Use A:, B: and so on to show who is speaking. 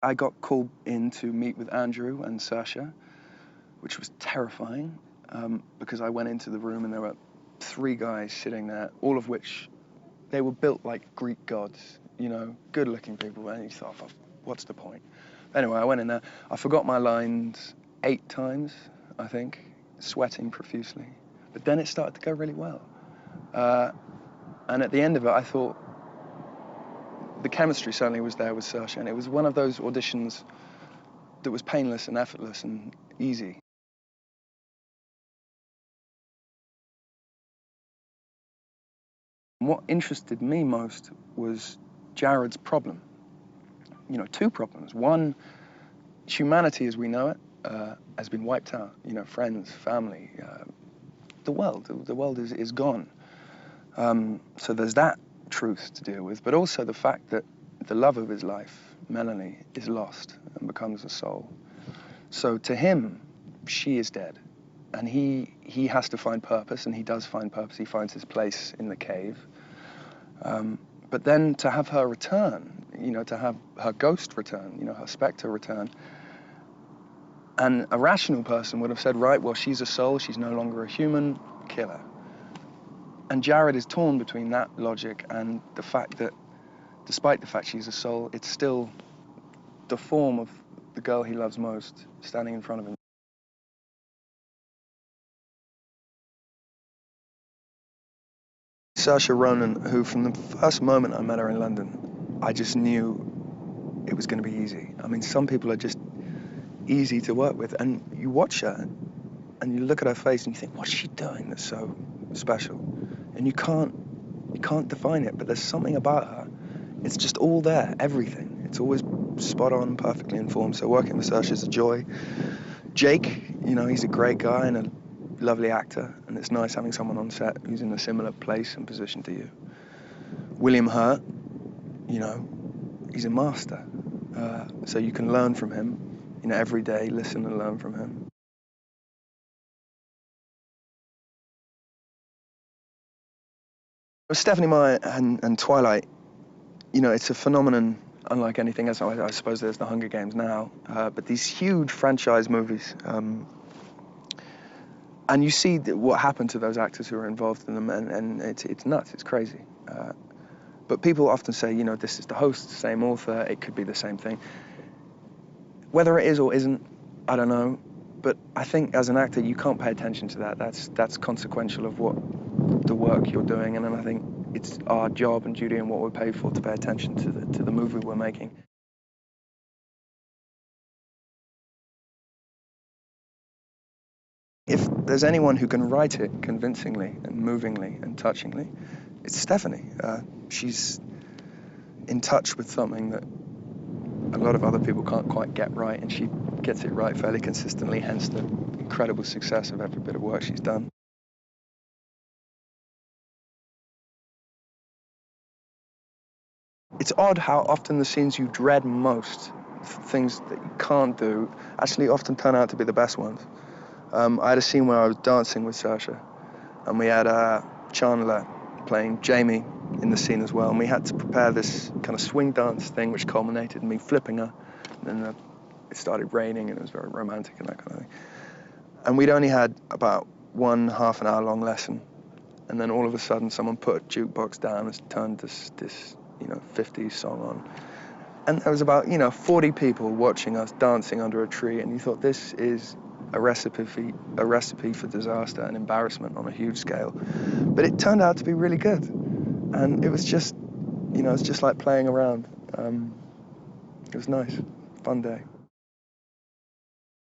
A: I got called in to meet with Andrew and Sacha, which was terrifying, because I went into the room and there were 3 guys sitting there, all of which, they were built like Greek gods, you know, good-looking people, and you thought, "Oh, what's the point?" Anyway, I went in there. I forgot my lines 8 times, I think, sweating profusely. But then it started to go really well. And at the end of it, I thought the chemistry certainly was there with Sacha, and it was one of those auditions that was painless and effortless and easy. And what interested me most was Jared's problem. You know, 2 problems. One, humanity as we know it has been wiped out. You know, friends, family, the world. The world is gone. So there's that truth to deal with, but also the fact that the love of his life, Melanie, is lost and becomes a soul. So to him, she is dead. And he has to find purpose, and he does find purpose. He finds his place in the cave. But then to have her return, you know, to have her ghost return, you know, her spectre return, and a rational person would have said, right, well, she's a soul, she's no longer a human, kill her. And Jared is torn between that logic and the fact that, despite the fact she's a soul, it's still the form of the girl he loves most standing in front of him. Saoirse Ronan, who from the first moment I met her in London, I just knew it was going to be easy. I mean, some people are just easy to work with, and you watch her and you look at her face and you think, what's she doing that's so special? And you can't define it, but there's something about her. It's just all there, everything. It's always spot on, perfectly informed. So working with Saoirse is a joy. Jake, you know, he's a great guy and a lovely actor, and it's nice having someone on set who's in a similar place and position to you. William Hurt, you know, he's a master. So you can learn from him, you know, every day, listen and learn from him. Stephenie Meyer and Twilight, you know, it's a phenomenon unlike anything else. I suppose there's the Hunger Games now, but these huge franchise movies, and you see what happened to those actors who are involved in them, and it's nuts, it's crazy. But people often say, you know, this is the host, the same author, it could be the same thing. Whether it is or isn't, I don't know. But I think as an actor, you can't pay attention to that. That's consequential of what the work you're doing, and then I think it's our job and duty and what we're paid for to pay attention to the movie we're making. If there's anyone who can write it convincingly and movingly and touchingly, it's Stephenie. She's in touch with something that a lot of other people can't quite get right, and she gets it right fairly consistently, hence the incredible success of every bit of work she's done. It's odd how often the scenes you dread most, things that you can't do, actually often turn out to be the best ones. I had a scene where I was dancing with Saoirse, and we had Chandler playing Jamie in the scene as well, and we had to prepare this kind of swing dance thing which culminated in me flipping her, and then it started raining and it was very romantic and that kind of thing. And we'd only had about 1 half-an-hour long lesson, and then all of a sudden someone put a jukebox down and turned this you know, 50s song on. And there was about, you know, 40 people watching us dancing under a tree, and you thought, this is a recipe for disaster and embarrassment on a huge scale. But it turned out to be really good. And it was just, you know, it's just like playing around. It was nice, fun day.